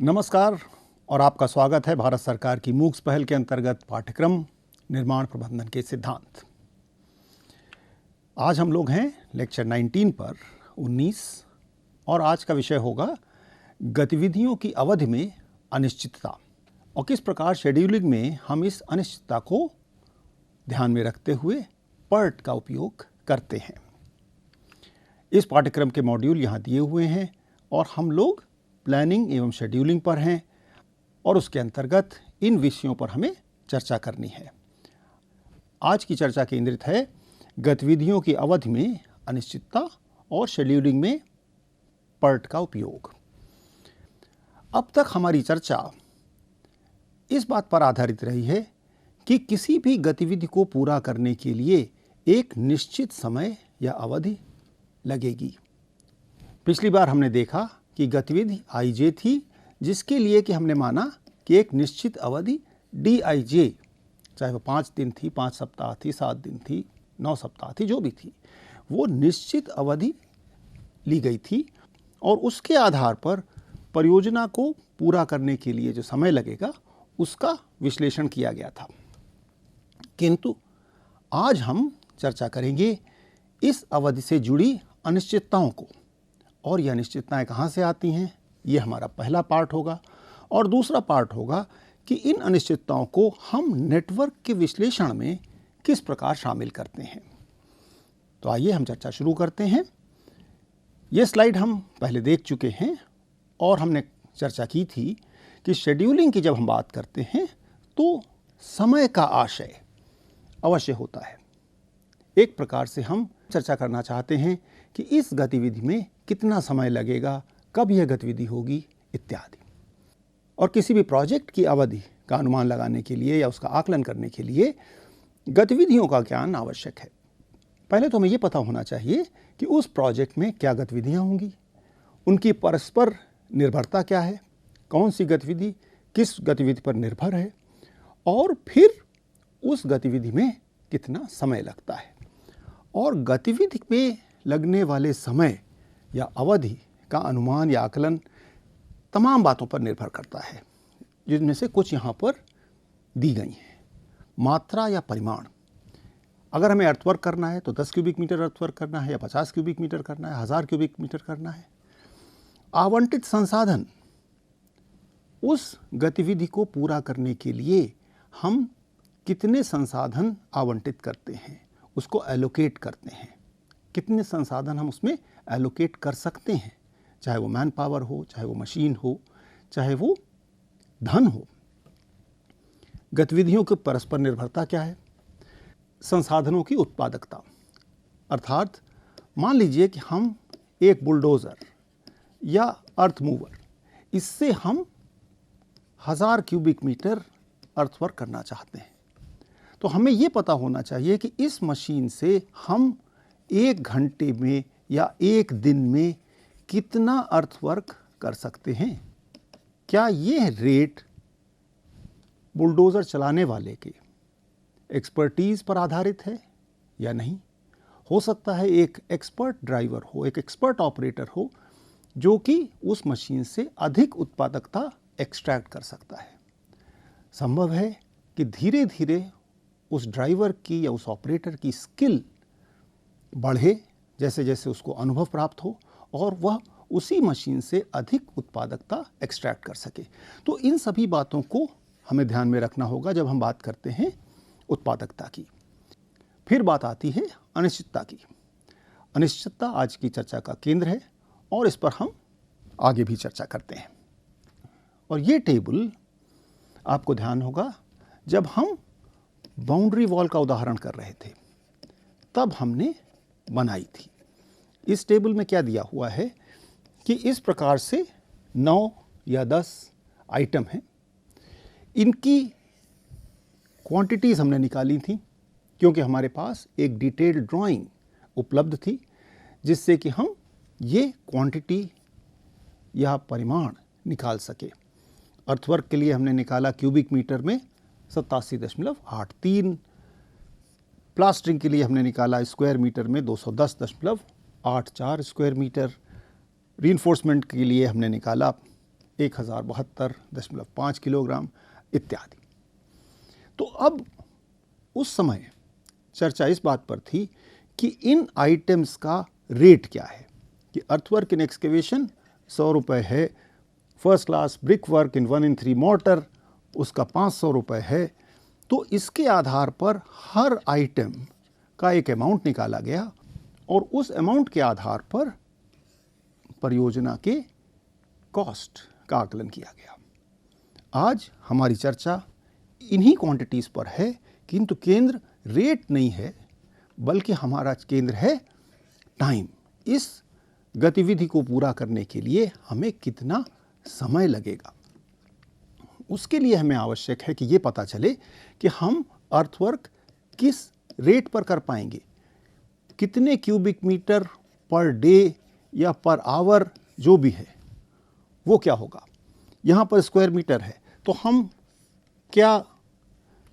नमस्कार और आपका स्वागत है भारत सरकार की मूक्स पहल के अंतर्गत पाठ्यक्रम निर्माण प्रबंधन के सिद्धांत। आज हम लोग हैं लेक्चर 19 पर 19 और आज का विषय होगा गतिविधियों की अवधि में अनिश्चितता और किस प्रकार शेड्यूलिंग में हम इस अनिश्चितता को ध्यान में रखते हुए PERT का उपयोग करते हैं। इस पाठ्यक्रम के मॉड्यूल यहाँ दिए हुए हैं और हम लोग प्लानिंग एवं शेड्यूलिंग पर हैं और उसके अंतर्गत इन विषयों पर हमें चर्चा करनी है। आज की चर्चा केंद्रित है गतिविधियों की अवधि में अनिश्चितता और शेड्यूलिंग में PERT का उपयोग। अब तक हमारी चर्चा इस बात पर आधारित रही है कि किसी भी गतिविधि को पूरा करने के लिए एक निश्चित समय या अवधि लगेगी। पिछली बार हमने देखा कि गतिविधि IJ थी जिसके लिए कि हमने माना कि एक निश्चित अवधि DIJ, चाहे वो 5 दिन थी, 5 सप्ताह थी, 7 दिन थी, 9 सप्ताह थी, जो भी थी, वो निश्चित अवधि ली गई थी और उसके आधार पर परियोजना को पूरा करने के लिए जो समय लगेगा उसका विश्लेषण किया गया था। किंतु आज हम चर्चा करेंगे इस अवधि से जुड़ी अनिश्चितताओं को और ये अनिश्चितताएं कहाँ से आती हैं, ये हमारा पहला पार्ट होगा। और दूसरा पार्ट होगा कि इन अनिश्चितताओं को हम नेटवर्क के विश्लेषण में किस प्रकार शामिल करते हैं। तो आइए हम चर्चा शुरू करते हैं। ये स्लाइड हम पहले देख चुके हैं और हमने चर्चा की थी कि शेड्यूलिंग की जब हम बात करते हैं तो समय का आशय अवश्य होता है। एक प्रकार से हम चर्चा करना चाहते हैं कि इस गतिविधि में कितना समय लगेगा, कब यह गतिविधि होगी इत्यादि। और किसी भी प्रोजेक्ट की अवधि का अनुमान लगाने के लिए या उसका आकलन करने के लिए गतिविधियों का ज्ञान आवश्यक है। पहले तो हमें ये पता होना चाहिए कि उस प्रोजेक्ट में क्या गतिविधियां होंगी, उनकी परस्पर निर्भरता क्या है, कौन सी गतिविधि किस गतिविधि पर निर्भर है और फिर उस गतिविधि में कितना समय लगता है। और गतिविधि में लगने वाले समय या अवधि का अनुमान या आकलन तमाम बातों पर निर्भर करता है, जिनमें से कुछ यहाँ पर दी गई हैं। मात्रा या परिमाण, अगर हमें अर्थवर्क करना है तो 10 क्यूबिक मीटर अर्थवर्क करना है या 50 क्यूबिक मीटर करना है, 1000 क्यूबिक मीटर करना है। आवंटित संसाधन, उस गतिविधि को पूरा करने के लिए हम कितने संसाधन आवंटित करते हैं, उसको एलोकेट करते हैं, कितने संसाधन हम उसमें एलोकेट कर सकते हैं, चाहे वो मैन पावर हो, चाहे वो मशीन हो, चाहे वो धन हो। गतिविधियों की परस्पर निर्भरता क्या है, संसाधनों की उत्पादकता, अर्थात मान लीजिए कि हम एक बुलडोज़र या अर्थ मूवर, इससे हम 1000 क्यूबिक मीटर अर्थवर्क करना चाहते हैं, तो हमें ये पता होना चाहिए कि इस मशीन से हम 1 घंटे में या 1 दिन में कितना अर्थवर्क कर सकते हैं। क्या ये रेट बुलडोज़र चलाने वाले के एक्सपर्टीज़ पर आधारित है या नहीं। हो सकता है एक एक्सपर्ट ड्राइवर हो, एक एक्सपर्ट ऑपरेटर हो जो कि उस मशीन से अधिक उत्पादकता एक्सट्रैक्ट कर सकता है। संभव है कि धीरे धीरे उस ड्राइवर की या उस ऑपरेटर की स्किल बढ़े जैसे जैसे उसको अनुभव प्राप्त हो और वह उसी मशीन से अधिक उत्पादकता एक्सट्रैक्ट कर सके। तो इन सभी बातों को हमें ध्यान में रखना होगा जब हम बात करते हैं उत्पादकता की। फिर बात आती है अनिश्चितता की। अनिश्चितता आज की चर्चा का केंद्र है और इस पर हम आगे भी चर्चा करते हैं। और ये टेबल आपको ध्यान होगा जब हम बाउंड्री वॉल का उदाहरण कर रहे थे तब हमने बनाई थी। इस टेबल में क्या दिया हुआ है कि इस प्रकार से 9 या 10 आइटम हैं। इनकी क्वांटिटीज़ हमने निकाली थी क्योंकि हमारे पास एक डिटेल्ड ड्राइंग उपलब्ध थी जिससे कि हम ये क्वांटिटी या परिमाण निकाल सके। अर्थवर्क के लिए हमने निकाला क्यूबिक मीटर में 87.83, प्लास्टरिंग के लिए हमने निकाला स्क्वायर मीटर में 210.84 स्क्वायर मीटर, रीइंफोर्समेंट के लिए हमने निकाला 1072.5 किलोग्राम इत्यादि। तो अब उस समय चर्चा इस बात पर थी कि इन आइटम्स का रेट क्या है, कि अर्थवर्क इन एक्सकेवेशन 100 रुपये है, first class brick work in 1-in-3 mortar उसका 500 रुपये है। तो इसके आधार पर हर आइटम का एक अमाउंट निकाला गया और उस अमाउंट के आधार पर परियोजना के कॉस्ट का आकलन किया गया। आज हमारी चर्चा इन्हीं क्वांटिटीज़ पर है, किंतु केंद्र रेट नहीं है बल्कि हमारा केंद्र है टाइम। इस गतिविधि को पूरा करने के लिए हमें कितना समय लगेगा, उसके लिए हमें आवश्यक है कि ये पता चले कि हम अर्थवर्क किस रेट पर कर पाएंगे, कितने क्यूबिक मीटर पर डे या पर आवर जो भी है वो क्या होगा। यहाँ पर स्क्वायर मीटर है तो हम क्या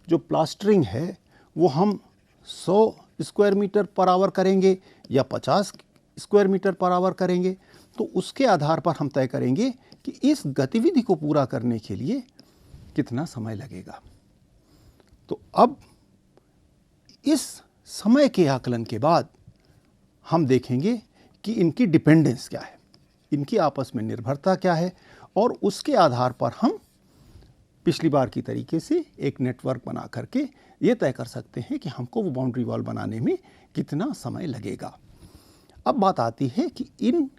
जो प्लास्टरिंग है वो हम 100 स्क्वायर मीटर पर आवर करेंगे या 50 स्क्वायर मीटर पर आवर करेंगे। तो उसके आधार पर हम तय करेंगे कि इस गतिविधि को पूरा करने के लिए कितना समय लगेगा। तो अब इस समय के आकलन के बाद हम देखेंगे कि इनकी डिपेंडेंस क्या है, इनकी आपस में निर्भरता क्या है, और उसके आधार पर हम पिछली बार की तरीके से एक नेटवर्क बना करके ये तय कर सकते हैं कि हमको वो बाउंड्री वॉल बनाने में कितना समय लगेगा। अब बात आती है कि इन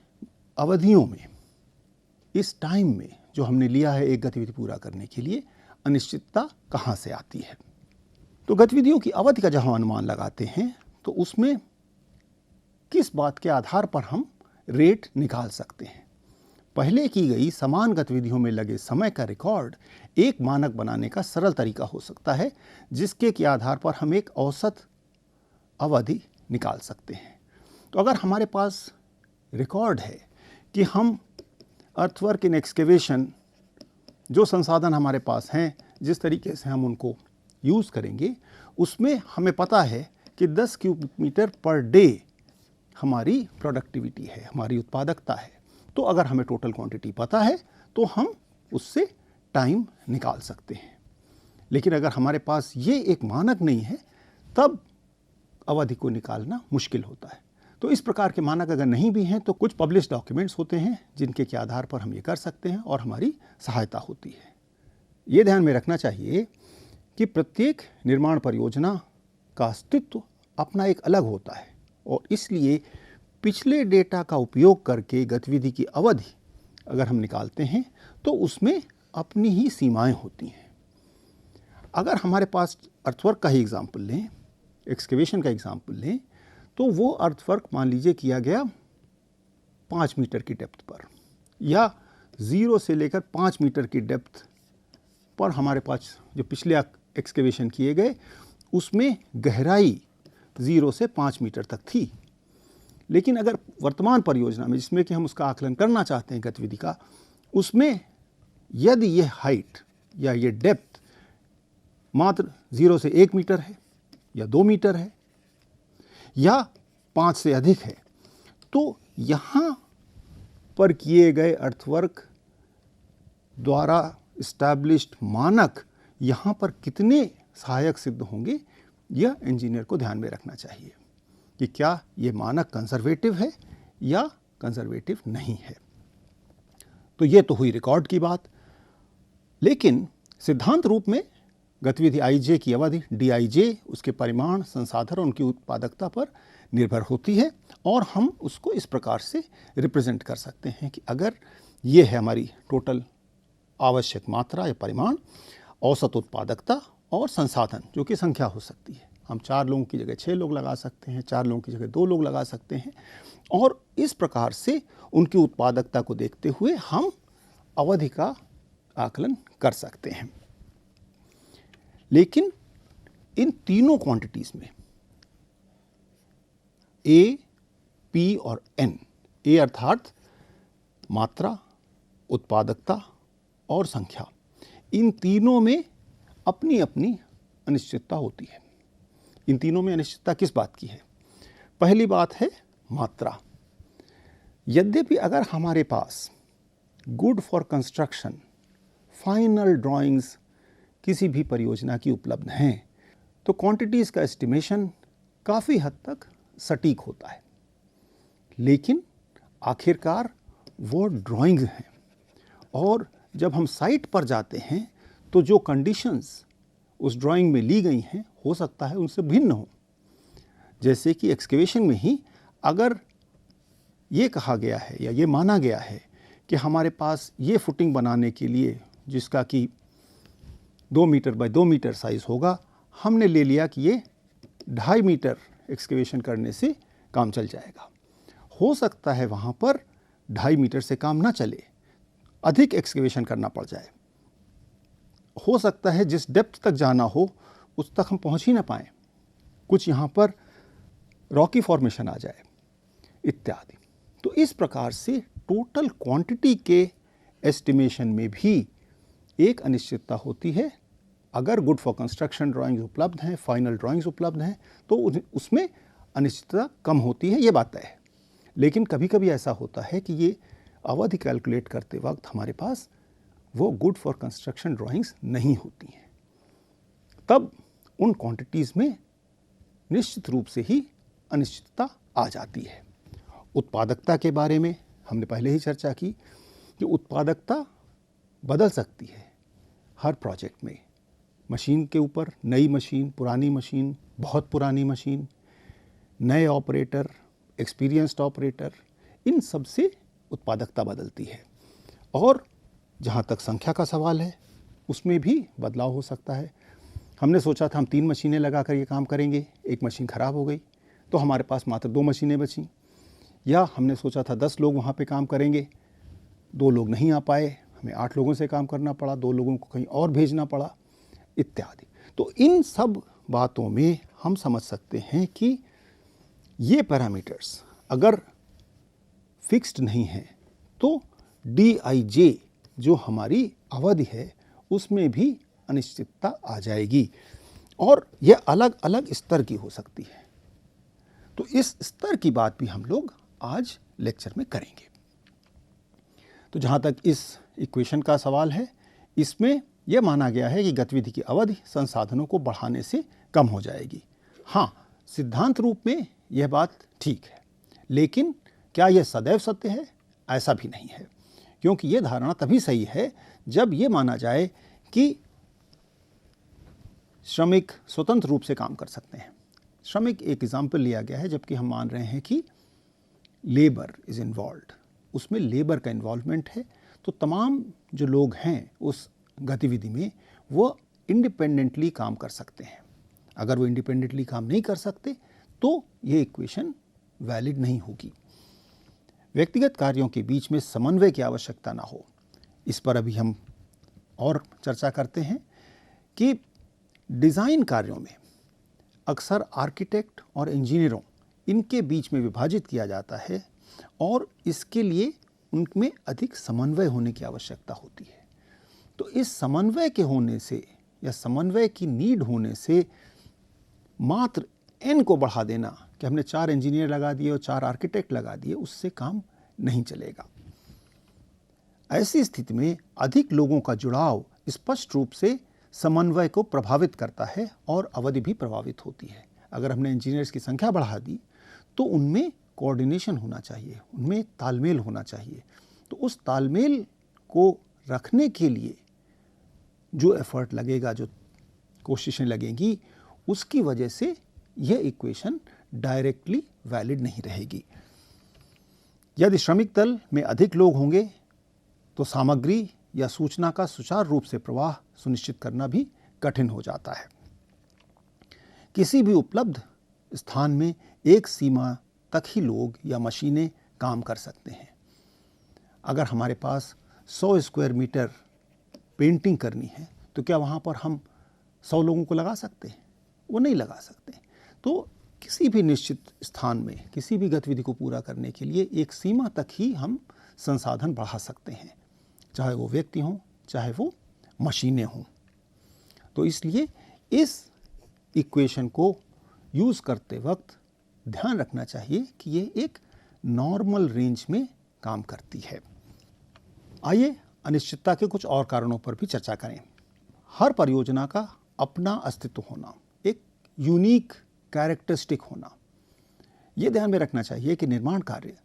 अवधियों में, इस टाइम में जो हमने लिया है एक गतिविधि पूरा करने के लिए, अनिश्चितता कहाँ से आती है। तो गतिविधियों की अवधि का जब हम अनुमान लगाते हैं तो उसमें किस बात के आधार पर हम रेट निकाल सकते हैं। पहले की गई समान गतिविधियों में लगे समय का रिकॉर्ड एक मानक बनाने का सरल तरीका हो सकता है, जिसके के आधार पर हम एक औसत अवधि निकाल सकते हैं। तो अगर हमारे पास रिकॉर्ड है कि हम अर्थवर्क इन एक्सकेवेशन जो संसाधन हमारे पास हैं, जिस तरीके से हम उनको यूज़ करेंगे, उसमें हमें पता है कि 10 क्यूबिक मीटर पर डे हमारी प्रोडक्टिविटी है, हमारी उत्पादकता है। तो अगर हमें टोटल क्वांटिटी पता है तो हम उससे टाइम निकाल सकते हैं। लेकिन अगर हमारे पास ये एक मानक नहीं है तब अवधि को निकालना मुश्किल होता है। तो इस प्रकार के मानक अगर नहीं भी हैं तो कुछ पब्लिश डॉक्यूमेंट्स होते हैं जिनके के आधार पर हम ये कर सकते हैं और हमारी सहायता होती है। ये ध्यान में रखना चाहिए कि प्रत्येक निर्माण परियोजना का अस्तित्व अपना एक अलग होता है और इसलिए पिछले डेटा का उपयोग करके गतिविधि की अवधि अगर हम निकालते हैं तो उसमें अपनी ही सीमाएं होती हैं। अगर हमारे पास अर्थवर्क का ही एग्जाम्पल लें, एक्सकेवेशन का एग्जाम्पल लें, तो वो अर्थवर्क मान लीजिए किया गया 5 मीटर की डेप्थ पर, या 0 से लेकर 5 मीटर की डेप्थ पर हमारे पास जो पिछले एक्सकेवेशन किए गए उसमें गहराई 0 से 5 मीटर तक थी। लेकिन अगर वर्तमान परियोजना में जिसमें कि हम उसका आकलन करना चाहते हैं गतिविधि का, उसमें यदि ये हाइट या ये डेप्थ मात्र 0 से 1 मीटर है या 2 मीटर है या 5 से अधिक है, तो यहाँ पर किए गए अर्थवर्क द्वारा इस्टेब्लिश्ड मानक यहाँ पर कितने सहायक सिद्ध होंगे, यह इंजीनियर को ध्यान में रखना चाहिए कि क्या ये मानक कंजर्वेटिव है या कंजर्वेटिव नहीं है। तो ये तो हुई रिकॉर्ड की बात। लेकिन सिद्धांत रूप में गतिविधि आईजे की अवधि डीआईजे उसके परिमाण, संसाधन और उनकी उत्पादकता पर निर्भर होती है और हम उसको इस प्रकार से रिप्रेजेंट कर सकते हैं कि अगर ये है हमारी टोटल आवश्यक मात्रा या परिमाण, औसत उत्पादकता और संसाधन जो कि संख्या हो सकती है। हम 4 लोगों की जगह 6 लोग लगा सकते हैं, 4 लोगों की जगह 2 लोग लगा सकते हैं और इस प्रकार से उनकी उत्पादकता को देखते हुए हम अवधि का आकलन कर सकते हैं। लेकिन इन तीनों क्वांटिटीज में ए, पी और एन, ए अर्थात मात्रा, उत्पादकता और संख्या, इन तीनों में अपनी अपनी अनिश्चितता होती है। इन तीनों में अनिश्चितता किस बात की है? पहली बात है मात्रा। यद्यपि अगर हमारे पास good for construction, final drawings किसी भी परियोजना की उपलब्ध हैं, तो क्वांटिटीज़ का एस्टिमेशन काफ़ी हद तक सटीक होता है। लेकिन आखिरकार वो ड्राइंग्स हैं, और जब हम साइट पर जाते हैं तो जो कंडीशंस उस ड्राइंग में ली गई हैं हो सकता है उनसे भिन्न हो। जैसे कि एक्सकेवेशन में ही अगर ये कहा गया है या ये माना गया है कि हमारे पास ये फुटिंग बनाने के लिए, जिसका कि 2 मीटर बाय 2 मीटर साइज़ होगा, हमने ले लिया कि ये 2.5 मीटर एक्सकेवेशन करने से काम चल जाएगा। हो सकता है वहाँ पर 2.5 मीटर से काम ना चले, अधिक एक्सकेवेशन करना पड़ जाए। हो सकता है जिस डेप्थ तक जाना हो उस तक हम पहुँच ही ना पाएँ, कुछ यहाँ पर रॉकी फॉर्मेशन आ जाए इत्यादि। तो इस प्रकार से टोटल क्वांटिटी के एस्टिमेशन में भी एक अनिश्चितता होती है। अगर गुड फॉर कंस्ट्रक्शन ड्राइंग्स उपलब्ध हैं, फाइनल ड्राइंग्स उपलब्ध हैं, तो उसमें अनिश्चितता कम होती है, ये बात तय है। लेकिन कभी कभी ऐसा होता है कि ये अवधि कैलकुलेट करते वक्त हमारे पास वो गुड फॉर कंस्ट्रक्शन ड्राइंग्स नहीं होती हैं। तब उन क्वांटिटीज़ में निश्चित रूप से ही अनिश्चितता आ जाती है। उत्पादकता के बारे में हमने पहले ही चर्चा की कि उत्पादकता बदल सकती है हर प्रोजेक्ट में। मशीन के ऊपर, नई मशीन, पुरानी मशीन, बहुत पुरानी मशीन, नए ऑपरेटर, एक्सपीरियंस्ड ऑपरेटर, इन सब से उत्पादकता बदलती है। और जहाँ तक संख्या का सवाल है उसमें भी बदलाव हो सकता है। हमने सोचा था हम 3 मशीनें लगाकर ये काम करेंगे, एक मशीन ख़राब हो गई तो हमारे पास मात्र 2 मशीनें बचीं। या हमने सोचा था 10 लोग वहाँ पे काम करेंगे, 2 लोग नहीं आ पाए, हमें 8 लोगों से काम करना पड़ा, 2 लोगों को कहीं और भेजना पड़ा इत्यादि। तो इन सब बातों में हम समझ सकते हैं कि ये पैरामीटर्स अगर फिक्स्ड नहीं हैं तो DIJ जो हमारी अवधि है उसमें भी अनिश्चितता आ जाएगी, और यह अलग अलग स्तर की हो सकती है। तो इस स्तर की बात भी हम लोग आज लेक्चर में करेंगे। तो जहाँ तक इस इक्वेशन का सवाल है, इसमें यह माना गया है कि गतिविधि की अवधि संसाधनों को बढ़ाने से कम हो जाएगी। हाँ, सिद्धांत रूप में यह बात ठीक है, लेकिन क्या यह सदैव सत्य है? ऐसा भी नहीं है, क्योंकि यह धारणा तभी सही है जब यह माना जाए कि श्रमिक स्वतंत्र रूप से काम कर सकते हैं। श्रमिक एक एग्जाम्पल लिया गया है, जबकि हम मान रहे हैं कि लेबर इज़ इन्वॉल्व्ड, उसमें लेबर का इन्वॉल्वमेंट है। तो तमाम जो लोग हैं उस गतिविधि में वो इंडिपेंडेंटली काम कर सकते हैं। अगर वो इंडिपेंडेंटली काम नहीं कर सकते तो ये इक्वेशन वैलिड नहीं होगी। व्यक्तिगत कार्यों के बीच में समन्वय की आवश्यकता ना हो, इस पर अभी हम और चर्चा करते हैं कि डिज़ाइन कार्यों में अक्सर आर्किटेक्ट और इंजीनियरों इनके बीच में विभाजित किया जाता है, और इसके लिए उनमें अधिक समन्वय होने की आवश्यकता होती है। तो इस समन्वय के होने से या समन्वय की नीड होने से मात्र n को बढ़ा देना कि हमने 4 इंजीनियर लगा दिए और 4 आर्किटेक्ट लगा दिए, उससे काम नहीं चलेगा। ऐसी स्थिति में अधिक लोगों का जुड़ाव स्पष्ट रूप से समन्वय को प्रभावित करता है और अवधि भी प्रभावित होती है। अगर हमने इंजीनियर्स की संख्या बढ़ा दी तो उनमें कोऑर्डिनेशन होना चाहिए, उनमें तालमेल होना चाहिए। तो उस तालमेल को रखने के लिए जो एफर्ट लगेगा, जो कोशिशें लगेंगी, उसकी वजह से यह इक्वेशन डायरेक्टली वैलिड नहीं रहेगी। यदि श्रमिक दल में अधिक लोग होंगे तो सामग्री या सूचना का सुचारू रूप से प्रवाह सुनिश्चित करना भी कठिन हो जाता है। किसी भी उपलब्ध स्थान में एक सीमा तक ही लोग या मशीनें काम कर सकते हैं। अगर हमारे पास 100 स्क्वायर मीटर पेंटिंग करनी है तो क्या वहाँ पर हम 100 लोगों को लगा सकते हैं? वो नहीं लगा सकते। तो किसी भी निश्चित स्थान में किसी भी गतिविधि को पूरा करने के लिए एक सीमा तक ही हम संसाधन बढ़ा सकते हैं, चाहे वो व्यक्ति हों, चाहे वो मशीनें हों। तो इसलिए इस इक्वेशन को यूज़ करते वक्त ध्यान रखना चाहिए कि ये एक नॉर्मल रेंज में काम करती है। आइए अनिश्चितता के कुछ और कारणों पर भी चर्चा करें। हर परियोजना का अपना अस्तित्व होना, एक यूनिक कैरेक्टरिस्टिक होना। ये ध्यान में रखना चाहिए कि निर्माण कार्य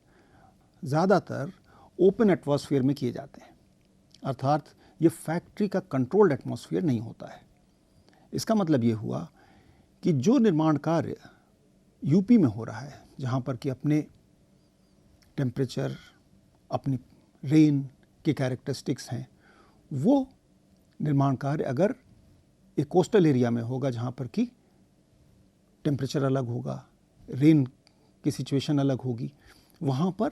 ज़्यादातर ओपन एटमॉस्फेयर में किए जाते हैं, अर्थात ये फैक्ट्री का कंट्रोल्ड एटमॉस्फेयर नहीं होता है। इसका मतलब ये हुआ कि जो निर्माण कार्य यूपी में हो रहा है, जहाँ पर कि अपने टेम्परेचर, अपनी रेन के कैरेक्टरिस्टिक्स हैं, वो निर्माण कार्य अगर एक कोस्टल एरिया में होगा जहाँ पर कि टेम्परेचर अलग होगा, रेन की सिचुएशन अलग होगी, वहाँ पर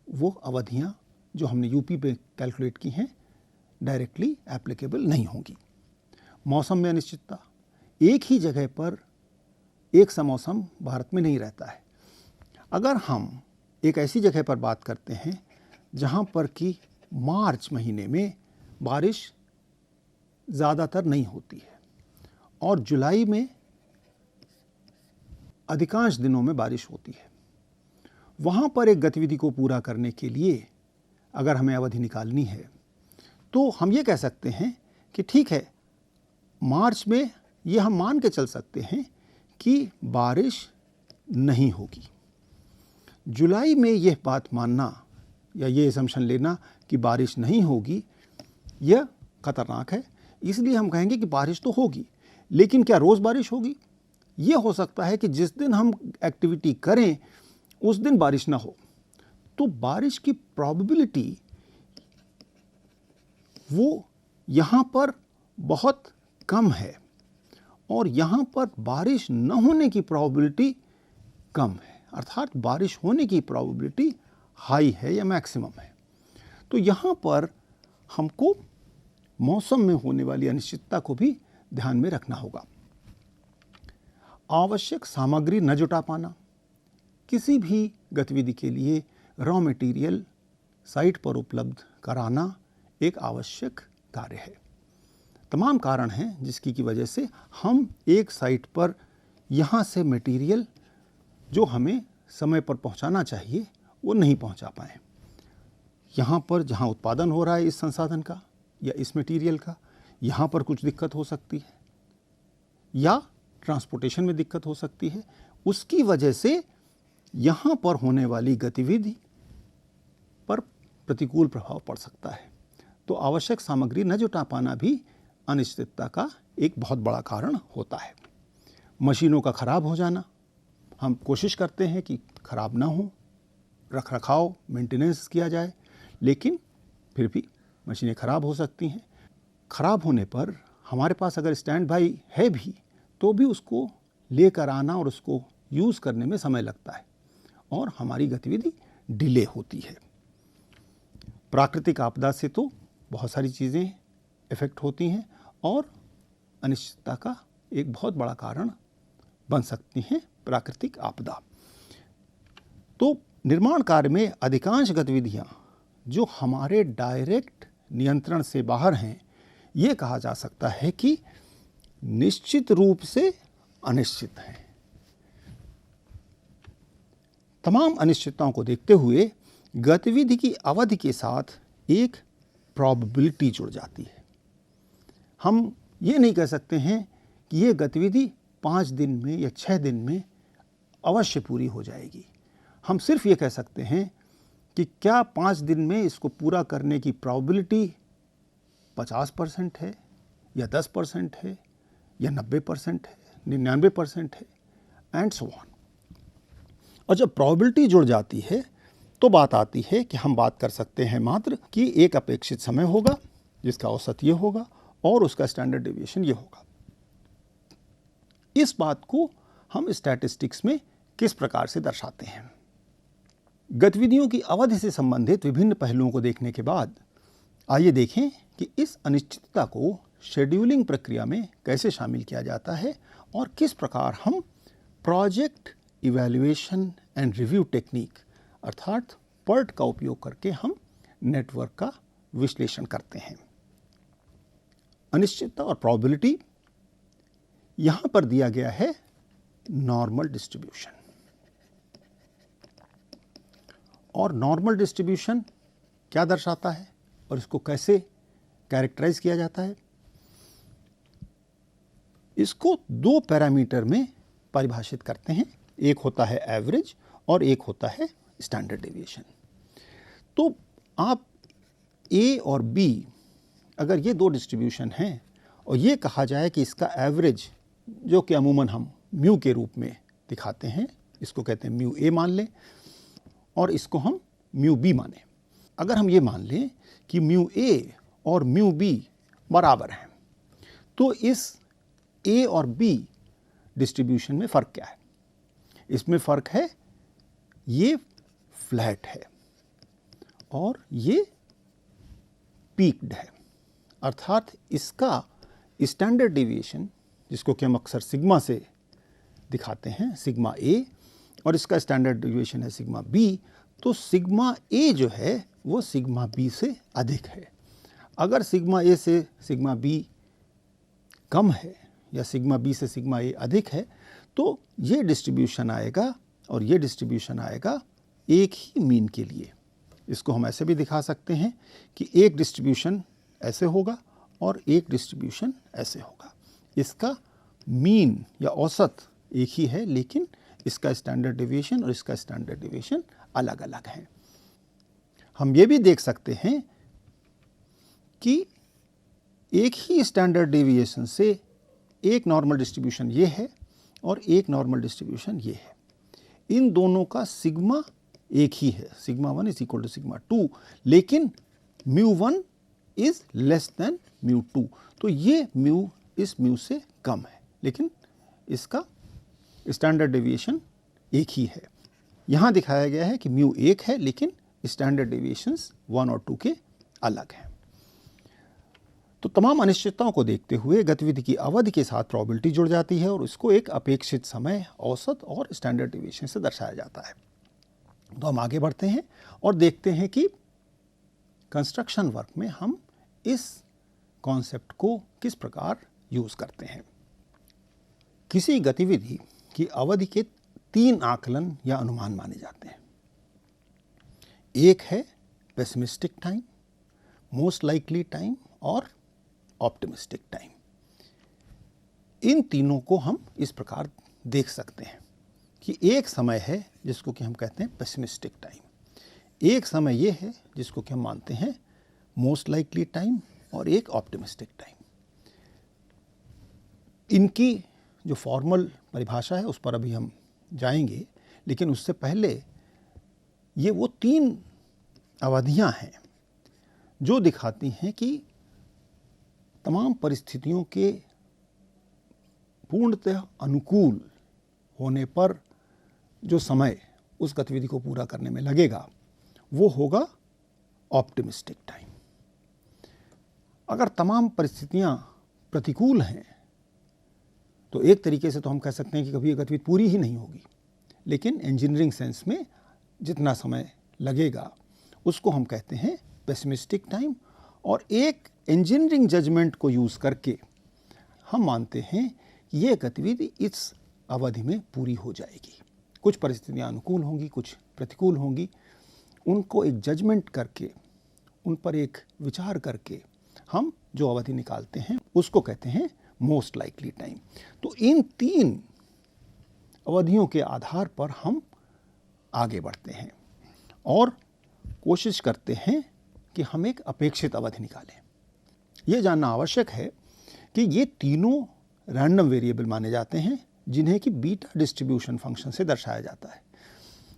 वो अवधियाँ जो हमने यूपी पे कैलकुलेट की हैं डायरेक्टली एप्लीकेबल नहीं होंगी। मौसम में अनिश्चितता, एक ही जगह पर एक सा मौसम भारत में नहीं रहता है। अगर हम एक ऐसी जगह पर बात करते हैं जहाँ पर कि मार्च महीने में बारिश ज़्यादातर नहीं होती है और जुलाई में अधिकांश दिनों में बारिश होती है, वहाँ पर एक गतिविधि को पूरा करने के लिए अगर हमें अवधि निकालनी है तो हम ये कह सकते हैं कि ठीक है, मार्च में ये हम मान के चल सकते हैं कि बारिश नहीं होगी। जुलाई में यह बात मानना या ये असम्पशन लेना कि बारिश नहीं होगी, यह खतरनाक है। इसलिए हम कहेंगे कि बारिश तो होगी, लेकिन क्या रोज़ बारिश होगी? ये हो सकता है कि जिस दिन हम एक्टिविटी करें उस दिन बारिश ना हो। तो बारिश की प्रोबेबिलिटी वो यहाँ पर बहुत कम है और यहाँ पर बारिश न होने की प्रोबेबिलिटी कम है, अर्थात बारिश होने की प्रोबेबिलिटी हाई है या मैक्सिमम है। तो यहाँ पर हमको मौसम में होने वाली अनिश्चितता को भी ध्यान में रखना होगा। आवश्यक सामग्री न जुटा पाना, किसी भी गतिविधि के लिए रॉ मटेरियल साइट पर उपलब्ध कराना एक आवश्यक कार्य है। तमाम कारण हैं जिसकी की वजह से हम एक साइट पर यहाँ से मटेरियल जो हमें समय पर पहुँचाना चाहिए वो नहीं पहुँचा पाए। यहाँ पर जहाँ उत्पादन हो रहा है इस संसाधन का या इस मटेरियल का, यहाँ पर कुछ दिक्कत हो सकती है या ट्रांसपोर्टेशन में दिक्कत हो सकती है, उसकी वजह से यहाँ पर होने वाली गतिविधि पर प्रतिकूल प्रभाव पड़ सकता है। तो आवश्यक सामग्री न जुटा पाना भी अनिश्चितता का एक बहुत बड़ा कारण होता है। मशीनों का खराब हो जाना, हम कोशिश करते हैं कि खराब ना हो, रख रखाव मेंटेनेंस किया जाए, लेकिन फिर भी मशीनें खराब हो सकती हैं। खराब होने पर हमारे पास अगर स्टैंड बाई है भी तो भी उसको लेकर आना और उसको यूज़ करने में समय लगता है और हमारी गतिविधि डिले होती है। प्राकृतिक आपदा से तो बहुत सारी चीज़ें इफ़ेक्ट होती हैं और अनिश्चितता का एक बहुत बड़ा कारण बन सकती हैं प्राकृतिक आपदा। तो निर्माण कार्य में अधिकांश गतिविधियां जो हमारे डायरेक्ट नियंत्रण से बाहर हैं, ये कहा जा सकता है कि निश्चित रूप से अनिश्चित हैं। तमाम अनिश्चितताओं को देखते हुए गतिविधि की अवधि के साथ एक प्रोबेबिलिटी जुड़ जाती है। हम ये नहीं कह सकते हैं कि ये गतिविधि 5 दिन में या 6 दिन में अवश्य पूरी हो जाएगी। हम सिर्फ ये कह सकते हैं कि क्या 5 दिन में इसको पूरा करने की प्रोबेबिलिटी 50% है या 10% है या 90% है, 99% है, एंड सो ऑन। और जब प्रोबेबिलिटी जुड़ जाती है तो बात आती है कि हम बात कर सकते हैं मात्र कि एक अपेक्षित समय होगा जिसका औसत ये होगा और उसका स्टैंडर्ड डेविएशन ये होगा। इस बात को हम स्टैटिस्टिक्स में किस प्रकार से दर्शाते हैं? गतिविधियों की अवधि से संबंधित विभिन्न पहलुओं को देखने के बाद आइए देखें कि इस अनिश्चितता को शेड्यूलिंग प्रक्रिया में कैसे शामिल किया जाता है और किस प्रकार हम project evaluation and review technique अर्थात PERT का उपयोग करके हम नेटवर्क का विश्लेषण करते हैं। अनिश्चितता और प्रोबेबिलिटी यहां पर दिया गया है नॉर्मल डिस्ट्रीब्यूशन, और नॉर्मल डिस्ट्रीब्यूशन क्या दर्शाता है? और इसको कैसे कैरेक्टराइज किया जाता है? इसको दो पैरामीटर में परिभाषित करते हैं, एक होता है एवरेज और एक होता है स्टैंडर्ड डेविएशन। तो आप ए और बी, अगर ये दो डिस्ट्रीब्यूशन हैं और ये कहा जाए कि इसका एवरेज, जो कि अमूमन हम म्यू के रूप में दिखाते हैं, इसको कहते हैं म्यू ए मान लें और इसको हम म्यू बी माने। अगर हम ये मान लें कि म्यू ए और म्यू बी बराबर हैं, तो इस ए और बी डिस्ट्रीब्यूशन में फ़र्क क्या है? इसमें फ़र्क है, ये फ्लैट है और ये पीक्ड है, अर्थात इसका स्टैंडर्ड डेविएशन, जिसको कि हम अक्सर सिग्मा से दिखाते हैं, सिग्मा ए, और इसका स्टैंडर्ड डेविएशन है सिग्मा बी, तो सिग्मा ए जो है वो सिग्मा बी से अधिक है। अगर सिग्मा ए से सिग्मा बी कम है या सिग्मा बी से सिग्मा ए अधिक है, तो ये डिस्ट्रीब्यूशन आएगा और ये डिस्ट्रीब्यूशन आएगा एक ही मीन के लिए। इसको हम ऐसे भी दिखा सकते हैं कि एक डिस्ट्रीब्यूशन ऐसे होगा और एक डिस्ट्रीब्यूशन ऐसे होगा। इसका मीन या औसत एक ही है, लेकिन इसका स्टैंडर्ड डेविएशन और इसका स्टैंडर्ड डेविएशन अलग अलग हैं। हम ये भी देख सकते हैं कि एक ही स्टैंडर्ड डेविएशन से एक नॉर्मल डिस्ट्रीब्यूशन ये है और एक नॉर्मल डिस्ट्रीब्यूशन ये है। इन दोनों का सिग्मा एक ही है, sigma 1 is equal to sigma 2, लेकिन mu 1 is less than mu 2। तो ये म्यू इस म्यू से कम है, लेकिन इसका स्टैंडर्ड डेविएशन एक ही है। यहाँ दिखाया गया है कि म्यू एक है, लेकिन स्टैंडर्ड डेविएशंस 1 और 2 के अलग हैं। तो तमाम अनिश्चितताओं को देखते हुए गतिविधि की अवधि के साथ प्रोबेबिलिटी जुड़ जाती है और इसको एक अपेक्षित समय, औसत और स्टैंडर्ड डेविएशन से दर्शाया जाता है। तो हम आगे बढ़ते हैं और देखते हैं कि कंस्ट्रक्शन वर्क में हम इस कॉन्सेप्ट को किस प्रकार यूज़ करते हैं। किसी गतिविधि की अवधि के 3 आकलन या अनुमान माने जाते हैं। एक है pessimistic time, most likely time और ऑप्टिमिस्टिक टाइम। इन तीनों को हम इस प्रकार देख सकते हैं कि एक समय है जिसको कि हम कहते हैं पेसिमिस्टिक टाइम, एक समय ये है जिसको कि हम मानते हैं मोस्ट लाइकली टाइम, और एक ऑप्टिमिस्टिक टाइम। इनकी जो फॉर्मल परिभाषा है उस पर अभी हम जाएंगे, लेकिन उससे पहले ये वो 3 अवधियां हैं जो दिखाती हैं कि तमाम परिस्थितियों के पूर्णतः अनुकूल होने पर जो समय उस गतिविधि को पूरा करने में लगेगा वो होगा ऑप्टिमिस्टिक टाइम। अगर तमाम परिस्थितियां प्रतिकूल हैं तो एक तरीके से तो हम कह सकते हैं कि कभी ये गतिविधि पूरी ही नहीं होगी, लेकिन इंजीनियरिंग सेंस में जितना समय लगेगा उसको हम कहते हैं पेसिमिस्टिक टाइम। और एक इंजीनियरिंग जजमेंट को यूज़ करके हम मानते हैं कि ये गतिविधि इस अवधि में पूरी हो जाएगी। कुछ परिस्थितियां अनुकूल होंगी, कुछ प्रतिकूल होंगी, उनको एक जजमेंट करके, उन पर एक विचार करके हम जो अवधि निकालते हैं उसको कहते हैं मोस्ट लाइकली टाइम। तो इन 3 अवधियों के आधार पर हम आगे बढ़ते हैं और कोशिश करते हैं कि हम एक अपेक्षित अवधि निकालें। ये जानना आवश्यक है कि ये तीनों रैंडम वेरिएबल माने जाते हैं जिन्हें कि बीटा डिस्ट्रीब्यूशन फंक्शन से दर्शाया जाता है।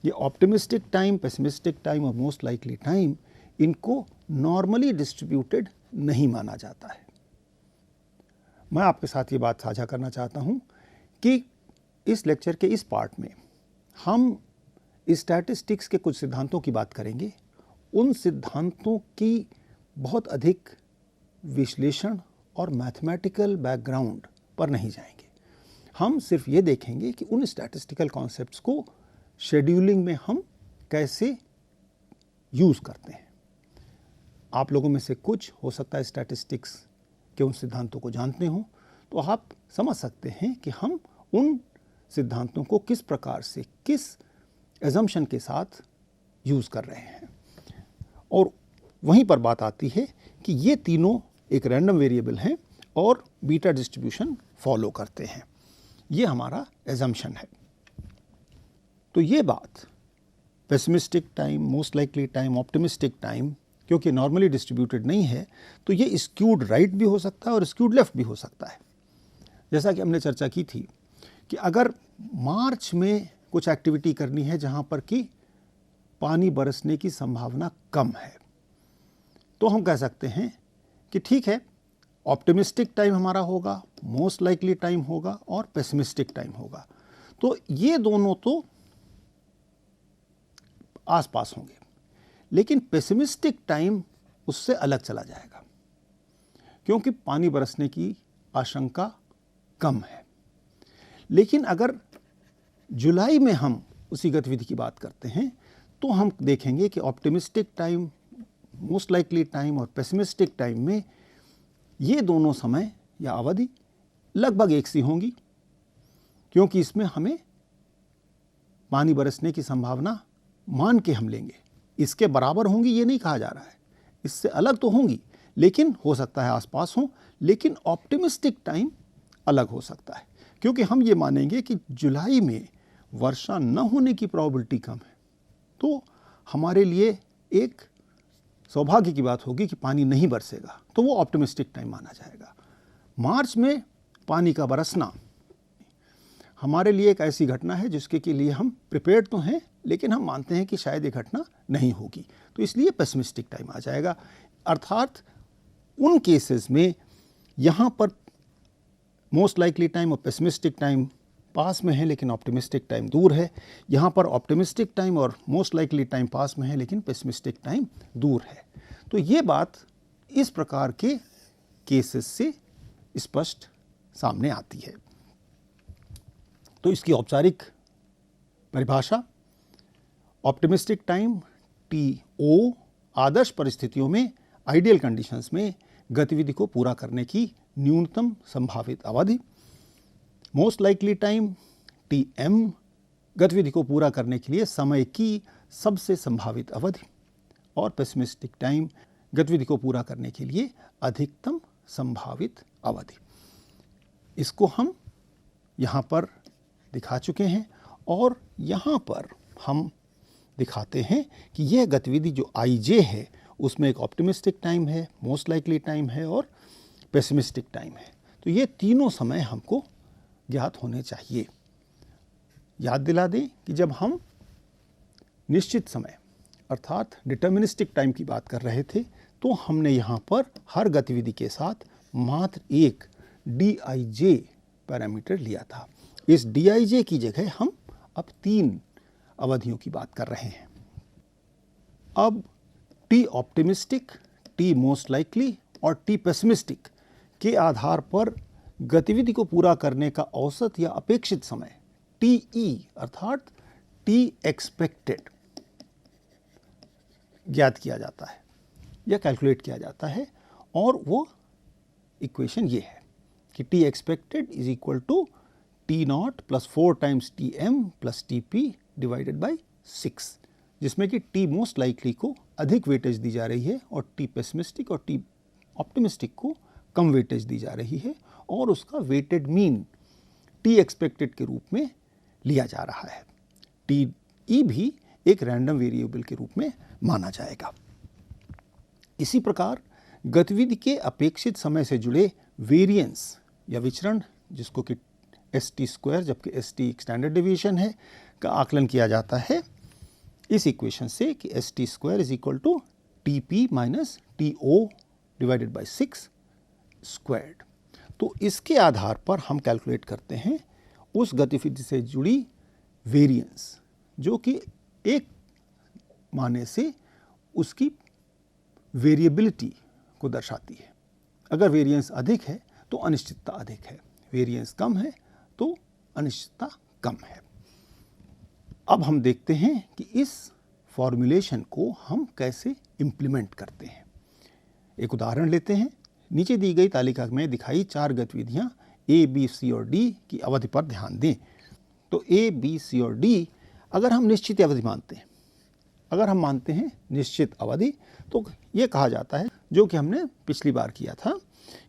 ये ऑप्टिमिस्टिक टाइम, पेसिमिस्टिक टाइम और मोस्ट लाइकली टाइम, इनको नॉर्मली डिस्ट्रीब्यूटेड नहीं माना जाता है। मैं आपके साथ ये बात साझा करना चाहता हूँ कि इस लेक्चर के इस पार्ट में हम स्टैटिस्टिक्स के कुछ सिद्धांतों की बात करेंगे। उन सिद्धांतों की बहुत अधिक विश्लेषण और मैथमेटिकल बैकग्राउंड पर नहीं जाएंगे। हम सिर्फ ये देखेंगे कि उन स्टैटिस्टिकल कॉन्सेप्ट्स को शेड्यूलिंग में हम कैसे यूज़ करते हैं। आप लोगों में से कुछ हो सकता है स्टैटिस्टिक्स के उन सिद्धांतों को जानते हों, तो आप समझ सकते हैं कि हम उन सिद्धांतों को किस प्रकार से, किस एजम्पशन के साथ यूज़ कर रहे हैं। और वहीं पर बात आती है कि ये तीनों एक रैंडम वेरिएबल हैं और बीटा डिस्ट्रीब्यूशन फॉलो करते हैं। ये हमारा एजम्पशन है। तो ये बात pessimistic time, most likely time, optimistic time क्योंकि नॉर्मली डिस्ट्रीब्यूटेड नहीं है, तो ये स्क्यूड राइट भी हो सकता है और स्क्यूड लेफ्ट भी हो सकता है। जैसा कि हमने चर्चा की थी कि अगर मार्च में कुछ एक्टिविटी करनी है जहाँ पर कि पानी बरसने की संभावना कम है, तो हम कह सकते हैं कि ठीक है, ऑप्टिमिस्टिक टाइम हमारा होगा, मोस्ट लाइकली टाइम होगा और पेसिमिस्टिक टाइम होगा। तो ये दोनों तो आसपास होंगे, लेकिन पेसिमिस्टिक टाइम उससे अलग चला जाएगा क्योंकि पानी बरसने की आशंका कम है। लेकिन अगर जुलाई में हम उसी गतिविधि की बात करते हैं तो हम देखेंगे कि optimistic time, most likely time और पेसिमिस्टिक टाइम में ये दोनों समय या अवधि लगभग एक सी होंगी क्योंकि इसमें हमें पानी बरसने की संभावना मान के हम लेंगे। इसके बराबर होंगी ये नहीं कहा जा रहा है, इससे अलग तो होंगी लेकिन हो सकता है आसपास हों। लेकिन ऑप्टिमिस्टिक टाइम अलग हो सकता है क्योंकि हम ये मानेंगे कि जुलाई में वर्षा न होने की प्रोबेबिलिटी कम है, तो हमारे लिए एक सौभाग्य की बात होगी कि पानी नहीं बरसेगा, तो वो ऑप्टिमिस्टिक टाइम माना जाएगा। मार्च में पानी का बरसना हमारे लिए एक ऐसी घटना है जिसके के लिए हम प्रिपेयर्ड तो हैं लेकिन हम मानते हैं कि शायद ये घटना नहीं होगी, तो इसलिए पेसिमिस्टिक टाइम आ जाएगा। अर्थात उन केसेस में यहाँ पर मोस्ट लाइकली टाइम और पेसिमिस्टिक टाइम पास में है लेकिन ऑप्टिमिस्टिक टाइम दूर है। यहाँ पर ऑप्टिमिस्टिक टाइम और मोस्ट लाइकली टाइम पास में है लेकिन पेसिमिस्टिक टाइम दूर है। तो ये बात इस प्रकार के केसेस से स्पष्ट सामने आती है। तो इसकी औपचारिक परिभाषा, ऑप्टिमिस्टिक टाइम TO आदर्श परिस्थितियों में, आइडियल कंडीशंस में गतिविधि को पूरा करने की न्यूनतम संभावित अवधि। मोस्ट लाइकली टाइम TM गतिविधि को पूरा करने के लिए समय की सबसे संभावित अवधि। और पेसिमिस्टिक टाइम गतिविधि को पूरा करने के लिए अधिकतम संभावित अवधि। इसको हम यहाँ पर दिखा चुके हैं और यहाँ पर हम दिखाते हैं कि यह गतिविधि जो IJ है उसमें एक ऑप्टिमिस्टिक टाइम है, मोस्ट लाइकली टाइम है और पेसिमिस्टिक टाइम है। तो ये तीनों समय हमको ज्ञात होने चाहिए। याद दिला दें कि जब हम निश्चित समय अर्थात डिटर्मिनिस्टिक टाइम की बात कर रहे थे तो हमने यहाँ पर हर गतिविधि के साथ मात्र एक DIJ पैरामीटर लिया था। इस DIJ की जगह हम अब 3 अवधियों की बात कर रहे हैं। अब T optimistic, T most likely और T पेसिमिस्टिक के आधार पर गतिविधि को पूरा करने का औसत या अपेक्षित समय TE अर्थात T एक्सपेक्टेड ज्ञात किया जाता है या कैलकुलेट किया जाता है। और वो इक्वेशन ये है कि T expected is equal to T0 plus 4 times TM plus TP divided by 6, जिसमें कि T मोस्ट लाइकली को अधिक वेटेज दी जा रही है और T पेसिमिस्टिक और T ऑप्टिमिस्टिक को कम वेटेज दी जा रही है और उसका वेटेड मीन T एक्सपेक्टेड के रूप में लिया जा रहा है। TE भी एक रैंडम वेरिएबल के रूप में माना जाएगा। इसी प्रकार गतिविधि के अपेक्षित समय से जुड़े वेरिएंस या विचरण, जिसको कि ST² जबकि ST स्टैंडर्ड डेविएशन है, का आकलन किया जाता है इस इक्वेशन से कि ST² is equal to TP minus TO divided by 6 squared. तो इसके आधार पर हम कैलकुलेट करते हैं उस गतिविधि से जुड़ी वेरिएंस जो कि एक माने से उसकी वेरिएबिलिटी को दर्शाती है। अगर वेरिएंस अधिक है तो अनिश्चितता अधिक है, वेरिएंस कम है तो अनिश्चितता कम है। अब हम देखते हैं कि इस फॉर्मूलेशन को हम कैसे इम्प्लीमेंट करते हैं। एक उदाहरण लेते हैं। नीचे दी गई तालिका में दिखाई 4 गतिविधियां A, B, C और D की अवधि पर ध्यान दें। तो A, B, C और D अगर हम निश्चित अवधि मानते हैं, अगर हम मानते हैं निश्चित अवधि, तो ये कहा जाता है, जो कि हमने पिछली बार किया था,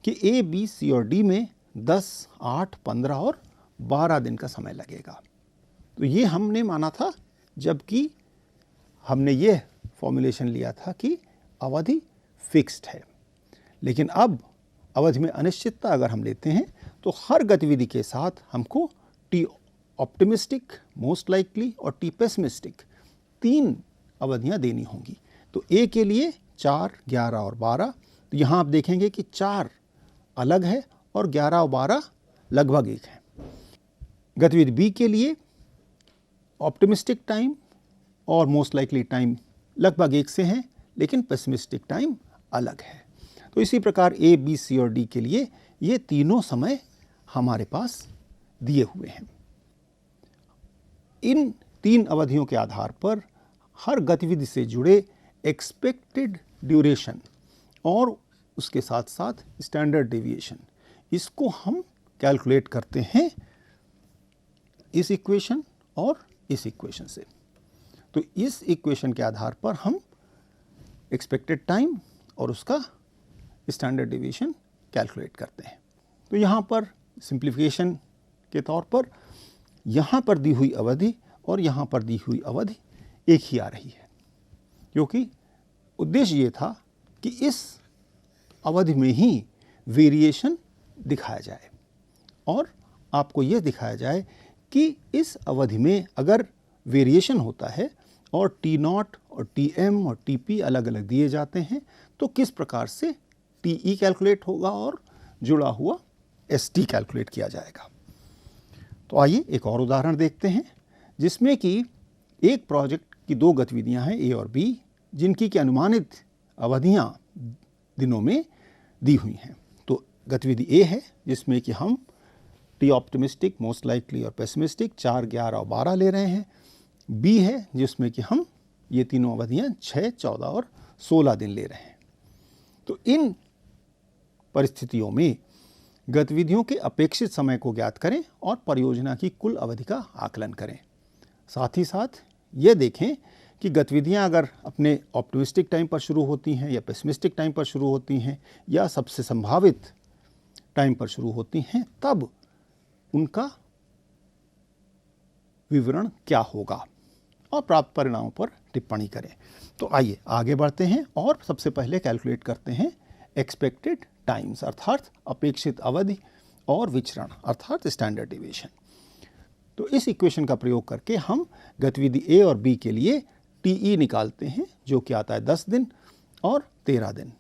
कि ए, बी, सी और डी में 10, 8, 15 और 12 दिन का समय लगेगा। तो ये हमने माना था, जबकि हमने ये फॉर्मूलेशन लिया था कि अवधि फिक्स्ड है। लेकिन अब अवधि में अनिश्चितता अगर हम लेते हैं तो हर गतिविधि के साथ हमको टी ऑप्टिमिस्टिक, मोस्ट लाइकली और टी पेसिमिस्टिक 3 अवधियां देनी होंगी। तो ए के लिए 4, 11 और 12। तो यहाँ आप देखेंगे कि 4 अलग है और 11 और 12 लगभग एक है। गतिविधि बी के लिए ऑप्टिमिस्टिक टाइम और मोस्ट लाइकली टाइम लगभग एक से हैं, लेकिन पेसिमिस्टिक टाइम अलग है। तो इसी प्रकार ए, बी, सी और डी के लिए ये तीनों समय हमारे पास दिए हुए हैं। इन 3 अवधियों के आधार पर हर गतिविधि से जुड़े एक्सपेक्टेड ड्यूरेशन और उसके साथ साथ स्टैंडर्ड डेविएशन, इसको हम कैलकुलेट करते हैं इस इक्वेशन और इस इक्वेशन से। तो इस इक्वेशन के आधार पर हम एक्सपेक्टेड टाइम और उसका स्टैंडर्ड डेविएशन कैलकुलेट करते हैं। तो यहाँ पर सिंप्लीफिकेशन के तौर पर यहाँ पर दी हुई अवधि और यहाँ पर दी हुई अवधि एक ही आ रही है, क्योंकि उद्देश्य ये था कि इस अवधि में ही वेरिएशन दिखाया जाए और आपको यह दिखाया जाए कि इस अवधि में अगर वेरिएशन होता है और T0 और Tm और Tp अलग अलग दिए जाते हैं तो किस प्रकार से Te कैलकुलेट होगा और जुड़ा हुआ St कैलकुलेट किया जाएगा। तो आइए एक और उदाहरण देखते हैं, जिसमें कि एक प्रोजेक्ट की 2 गतिविधियां हैं, ए और बी, जिनकी की अनुमानित अवधियां दिनों में दी हुई हैं। तो गतिविधि ए है, जिसमें कि हम टी ऑप्टिमिस्टिक, मोस्ट लाइकली और पेसिमिस्टिक 4, 11 और 12 ले रहे हैं। बी है, जिसमें कि हम ये तीनों अवधियां 6, 14 और 16 दिन ले रहे हैं। तो इन परिस्थितियों में गतिविधियों के अपेक्षित समय को ज्ञात करें और परियोजना की कुल अवधि का आकलन करें। साथ ही साथ ये देखें कि गतिविधियां अगर अपने ऑप्टिमिस्टिक टाइम पर शुरू होती हैं या पेसिमिस्टिक टाइम पर शुरू होती हैं या सबसे संभावित टाइम पर शुरू होती हैं, तब उनका विवरण क्या होगा और प्राप्त परिणामों पर टिप्पणी करें। तो आइए आगे बढ़ते हैं और सबसे पहले कैलकुलेट करते हैं एक्सपेक्टेड टाइम्स, अर्थात अपेक्षित अवधि, और विचरण अर्थात स्टैंडर्ड डेविएशन। तो इस इक्वेशन का प्रयोग करके हम गतिविधि ए और बी के लिए टीई निकालते हैं, जो कि आता है 10 दिन और 13 दिन।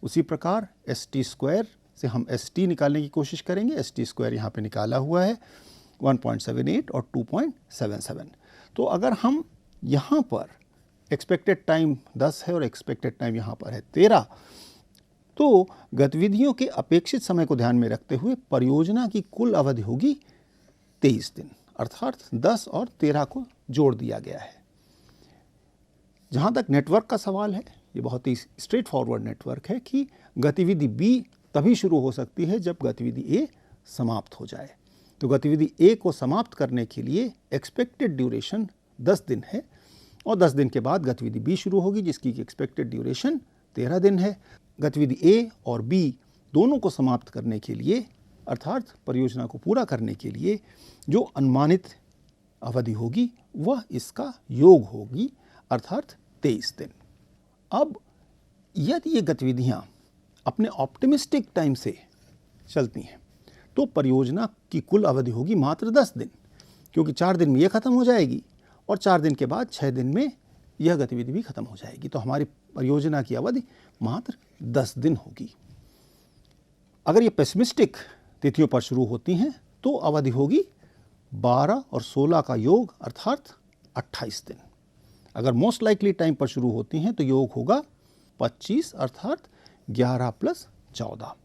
उसी प्रकार ST स्क्वायर से हम ST निकालने की कोशिश करेंगे। ST स्क्वायर यहाँ पे निकाला हुआ है 1.78 और 2.77। तो अगर हम यहाँ पर एक्सपेक्टेड टाइम 10 है और एक्सपेक्टेड टाइम यहाँ पर है 13, तो गतिविधियों के अपेक्षित समय को ध्यान में रखते हुए परियोजना की कुल अवधि होगी 23 दिन, अर्थात 10 और 13 को जोड़ दिया गया है। जहाँ तक नेटवर्क का सवाल है, ये बहुत ही स्ट्रेट फॉरवर्ड नेटवर्क है कि गतिविधि बी तभी शुरू हो सकती है जब गतिविधि ए समाप्त हो जाए। तो गतिविधि ए को समाप्त करने के लिए एक्सपेक्टेड ड्यूरेशन 10 दिन है और 10 दिन के बाद गतिविधि बी शुरू होगी, जिसकी एक्सपेक्टेड ड्यूरेशन 13 दिन है। गतिविधि ए और बी दोनों को समाप्त करने के लिए, अर्थात परियोजना को पूरा करने के लिए जो अनुमानित अवधि होगी वह इसका योग होगी, अर्थात 23 दिन। अब यदि ये गतिविधियाँ अपने ऑप्टिमिस्टिक टाइम से चलती हैं तो परियोजना की कुल अवधि होगी मात्र 10 दिन, क्योंकि 4 दिन में यह खत्म हो जाएगी और 4 दिन के बाद 6 दिन में यह गतिविधि भी खत्म हो जाएगी। तो हमारी परियोजना की अवधि मात्र 10 दिन होगी। अगर ये पेसिमिस्टिक तिथियों पर शुरू होती हैं तो अवधि होगी 12 और 16 का योग, अर्थात 28 दिन। अगर मोस्ट लाइकली टाइम पर शुरू होती हैं तो योग होगा 25, अर्थात 11 + 14।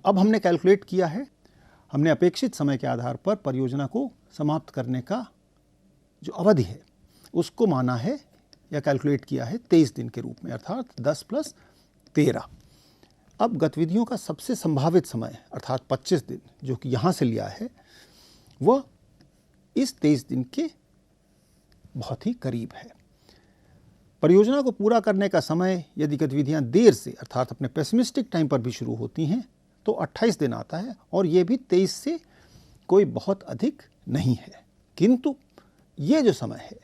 अब हमने कैलकुलेट किया है, हमने अपेक्षित समय के आधार पर परियोजना को समाप्त करने का जो अवधि है उसको माना है या कैलकुलेट किया है 23 दिन के रूप में, अर्थात 10 + 13। अब गतिविधियों का सबसे संभावित समय अर्थात 25 दिन जो कि यहाँ से लिया है, वह इस 23 दिन के बहुत ही करीब है। परियोजना को पूरा करने का समय यदि गतिविधियां देर से अर्थात अपने पेसिमिस्टिक टाइम पर भी शुरू होती हैं तो 28 दिन आता है, और ये भी 23 से कोई बहुत अधिक नहीं है। किंतु ये जो समय है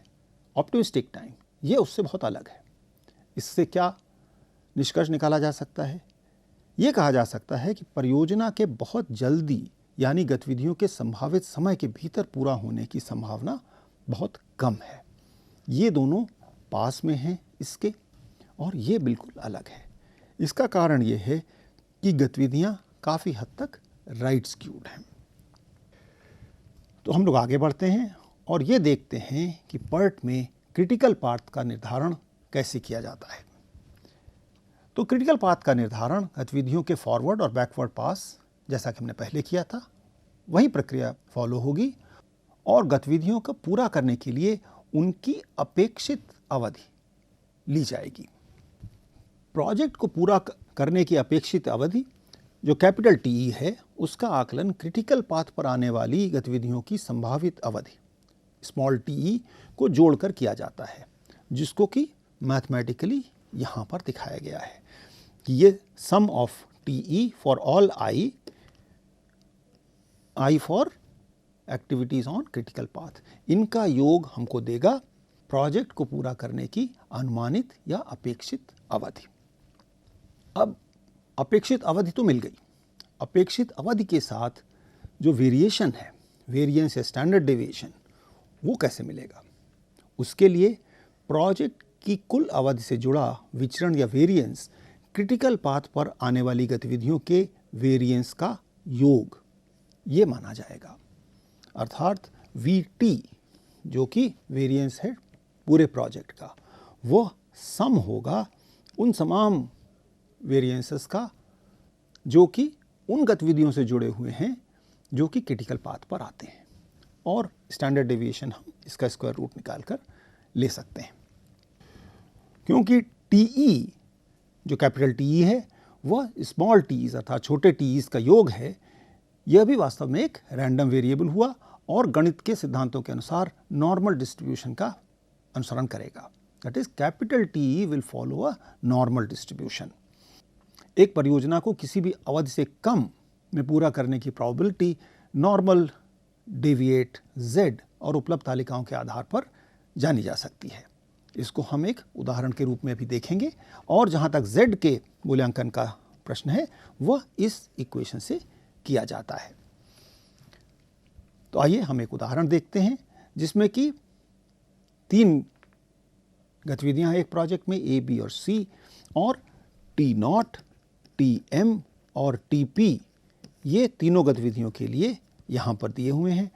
ऑप्टिमिस्टिक टाइम, ये उससे बहुत अलग है। इससे क्या निष्कर्ष निकाला जा सकता है? ये कहा जा सकता है कि परियोजना के बहुत जल्दी यानी गतिविधियों के संभावित समय के भीतर पूरा होने की संभावना बहुत कम है। ये दोनों पास में हैं इसके, और ये बिल्कुल अलग है। इसका कारण ये है कि गतिविधियां काफ़ी हद तक राइट स्क्यूड हैं। तो हम लोग आगे बढ़ते हैं और ये देखते हैं कि PERT में क्रिटिकल पाथ का निर्धारण कैसे किया जाता है। तो क्रिटिकल पाथ का निर्धारण गतिविधियों के फॉरवर्ड और बैकवर्ड पास, जैसा कि हमने पहले किया था, वही प्रक्रिया फॉलो होगी, और गतिविधियों को पूरा करने के लिए उनकी अपेक्षित अवधि ली जाएगी। प्रोजेक्ट को पूरा करने की अपेक्षित अवधि जो कैपिटल TE है, उसका आकलन क्रिटिकल पाथ पर आने वाली गतिविधियों की संभावित अवधि स्मॉल TE को जोड़कर किया जाता है, जिसको कि मैथमेटिकली यहाँ पर दिखाया गया है कि ये sum of TE for all I for activities on critical path, इनका योग हमको देगा प्रोजेक्ट को पूरा करने की अनुमानित या अपेक्षित अवधि। अब अपेक्षित अवधि तो मिल गई, अपेक्षित अवधि के साथ जो वेरिएशन है, वेरिएंस या स्टैंडर्ड डेविएशन, वो कैसे मिलेगा? उसके लिए प्रोजेक्ट की कुल अवधि से जुड़ा विचरण या वेरिएंस क्रिटिकल पाथ पर आने वाली गतिविधियों के वेरिएंस का योग ये माना जाएगा। अर्थात VT जो कि वेरिएंस है पूरे प्रोजेक्ट का, वो सम होगा उन तमाम वेरिएंसेस का जो कि उन गतिविधियों से जुड़े हुए हैं जो कि क्रिटिकल पाथ पर आते हैं, और स्टैंडर्ड डेविएशन हम इसका स्क्वायर रूट निकाल कर ले सकते हैं। क्योंकि TE जो कैपिटल TE है वह स्मॉल TEs अर्थात छोटे TEs का योग है, यह भी वास्तव में एक रैंडम वेरिएबल हुआ और गणित के सिद्धांतों के अनुसार नॉर्मल डिस्ट्रीब्यूशन का अनुसरण करेगा। That is capital TE will follow a normal distribution. एक परियोजना को किसी भी अवधि से कम में पूरा करने की प्रोबेबिलिटी नॉर्मल डेविएट Z और उपलब्ध तालिकाओं के आधार पर जानी जा सकती है। इसको हम एक उदाहरण के रूप में भी देखेंगे, और जहाँ तक Z के मूल्यांकन का प्रश्न है वह इस इक्वेशन से किया जाता है। तो आइए हम एक उदाहरण देखते हैं जिसमें कि 3 गतिविधियां हैं एक प्रोजेक्ट में, A, B और C, और T0, TM और TP ये तीनों गतिविधियों के लिए यहाँ पर दिए हुए हैं,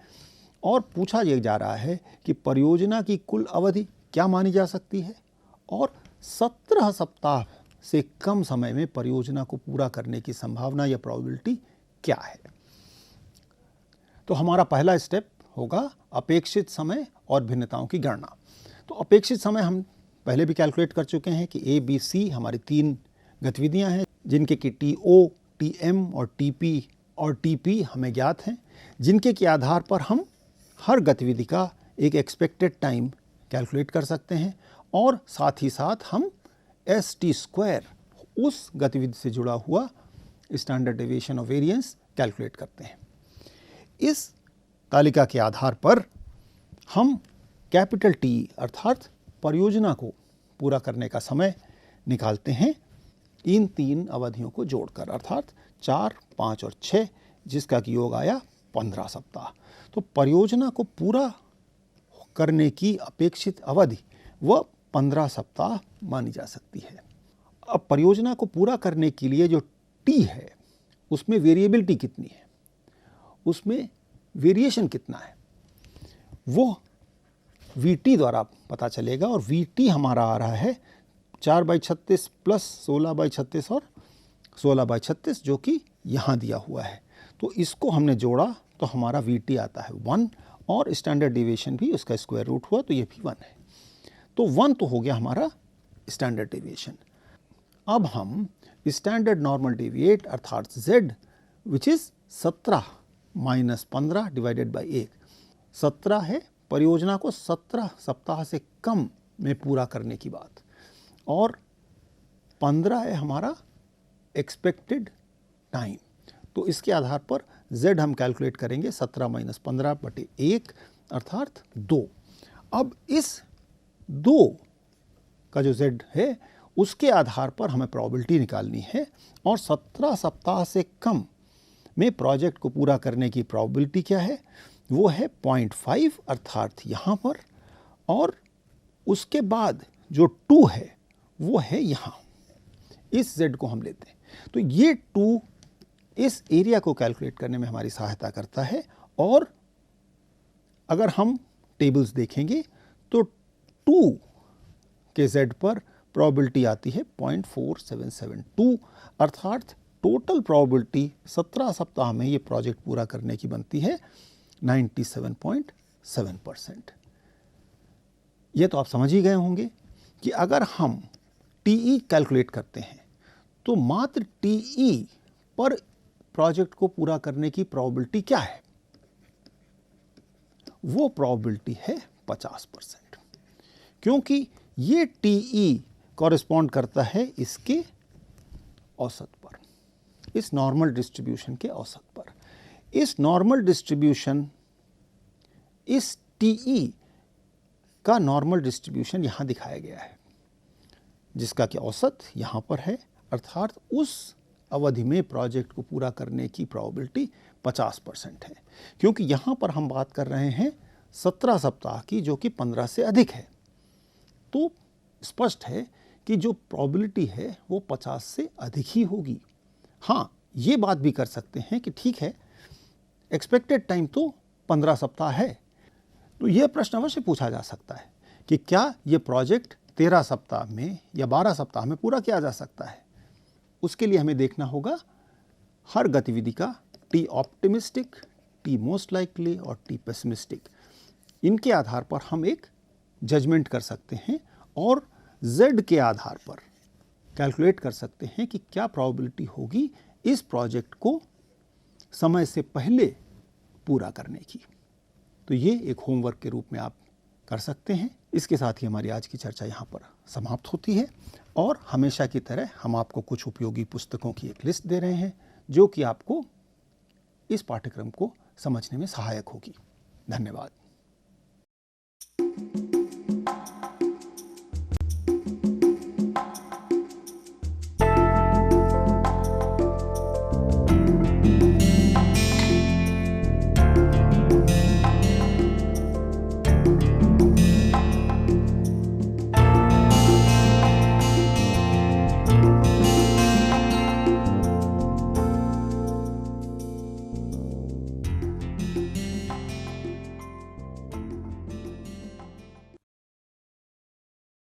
और पूछा यह जा रहा है कि परियोजना की कुल अवधि क्या मानी जा सकती है और 17 सप्ताह से कम समय में परियोजना को पूरा करने की संभावना या प्रोबेबिलिटी क्या है। तो हमारा पहला स्टेप होगा अपेक्षित समय और भिन्नताओं की गणना। तो अपेक्षित समय हम पहले भी कैलकुलेट कर चुके हैं कि A, B, C हमारी 3 गतिविधियां हैं, जिनके कि TO, TM और TP और TP हमें ज्ञात हैं, जिनके के आधार पर हम हर गतिविधि का एक एक्सपेक्टेड टाइम कैलकुलेट कर सकते हैं, और साथ ही साथ हम ST² उस गतिविधि से जुड़ा हुआ standard deviation of variance calculate करते हैं। इस तालिका के आधार पर हम कैपिटल T अर्थात परियोजना को पूरा करने का समय निकालते हैं इन 3 अवधियों को जोड़कर, अर्थात 4, 5 और 6, जिसका कि योग आया 15 सप्ताह। तो परियोजना को पूरा करने की अपेक्षित अवधि वह 15 सप्ताह मानी जा सकती है। अब परियोजना को पूरा करने के लिए जो T है उसमें वेरिएबिलिटी कितनी है, उसमें वेरिएशन कितना है, वो VT द्वारा पता चलेगा, और VT हमारा आ रहा है 4/36 प्लस 16/36 और 16/36 जो कि यहाँ दिया हुआ है। तो इसको हमने जोड़ा तो हमारा VT आता है 1, और स्टैंडर्ड डेविएशन भी उसका स्क्वायर रूट हुआ तो ये भी 1 है। तो 1 तो हो गया हमारा स्टैंडर्ड डेविएशन। अब हम स्टैंडर्ड नॉर्मल डेविएट अर्थात Z which is 17 minus 15 divided by 1, 17 है परियोजना को 17 सप्ताह से कम में पूरा करने की बात। और 15 है हमारा एक्सपेक्टेड टाइम। तो इसके आधार पर z हम कैलकुलेट करेंगे 17 - 15/1 अर्थात 2। अब इस 2 का जो z है उसके आधार पर हमें प्रोबेबिलिटी निकालनी है और 17 सप्ताह से कम में प्रोजेक्ट को पूरा करने की प्रोबेबिलिटी क्या है, वो है 0.5 अर्थात यहाँ पर, और उसके बाद जो 2 है वो है यहाँ, इस z को हम लेते हैं। तो ये 2 इस एरिया को कैलकुलेट करने में हमारी सहायता करता है। और अगर हम टेबल्स देखेंगे तो 2 के z पर प्रोबेबिलिटी आती है 0.4772 अर्थात टोटल प्रोबेबिलिटी 17 सप्ताह में ये प्रोजेक्ट पूरा करने की बनती है 97.7%। ये तो आप समझ ही गए होंगे कि अगर हम TE कैलकुलेट करते हैं तो मात्र TE पर प्रोजेक्ट को पूरा करने की प्रोबेबिलिटी क्या है, वो प्रोबेबिलिटी है 50%, क्योंकि ये TE कॉरेस्पॉन्ड करता है इसके औसत पर, इस नॉर्मल डिस्ट्रीब्यूशन के औसत पर। इस नॉर्मल डिस्ट्रीब्यूशन, इस TE का नॉर्मल डिस्ट्रीब्यूशन यहाँ दिखाया गया है, जिसका कि औसत यहाँ पर है, अर्थात उस अवधि में प्रोजेक्ट को पूरा करने की प्रोबेबिलिटी 50% है, क्योंकि यहाँ पर हम बात कर रहे हैं 17 सप्ताह की, जो कि 15 से अधिक है। तो स्पष्ट है कि जो प्रोबेबिलिटी है वो 50 से अधिक ही होगी। हाँ, ये बात भी कर सकते हैं कि ठीक है, एक्सपेक्टेड टाइम तो 15 सप्ताह है, तो यह प्रश्न अवश्य पूछा जा सकता है कि क्या ये प्रोजेक्ट 13 सप्ताह में या 12 सप्ताह में पूरा किया जा सकता है। उसके लिए हमें देखना होगा हर गतिविधि का T optimistic, T most likely और T पेसिमिस्टिक, इनके आधार पर हम एक जजमेंट कर सकते हैं और Z के आधार पर कैलकुलेट कर सकते हैं कि क्या प्रोबेबिलिटी होगी इस प्रोजेक्ट को समय से पहले पूरा करने की। तो ये एक होमवर्क के रूप में आप कर सकते हैं। इसके साथ ही हमारी आज की चर्चा यहाँ पर समाप्त होती है और हमेशा की तरह हम आपको कुछ उपयोगी पुस्तकों की एक लिस्ट दे रहे हैं जो कि आपको इस पाठ्यक्रम को समझने में सहायक होगी। धन्यवाद।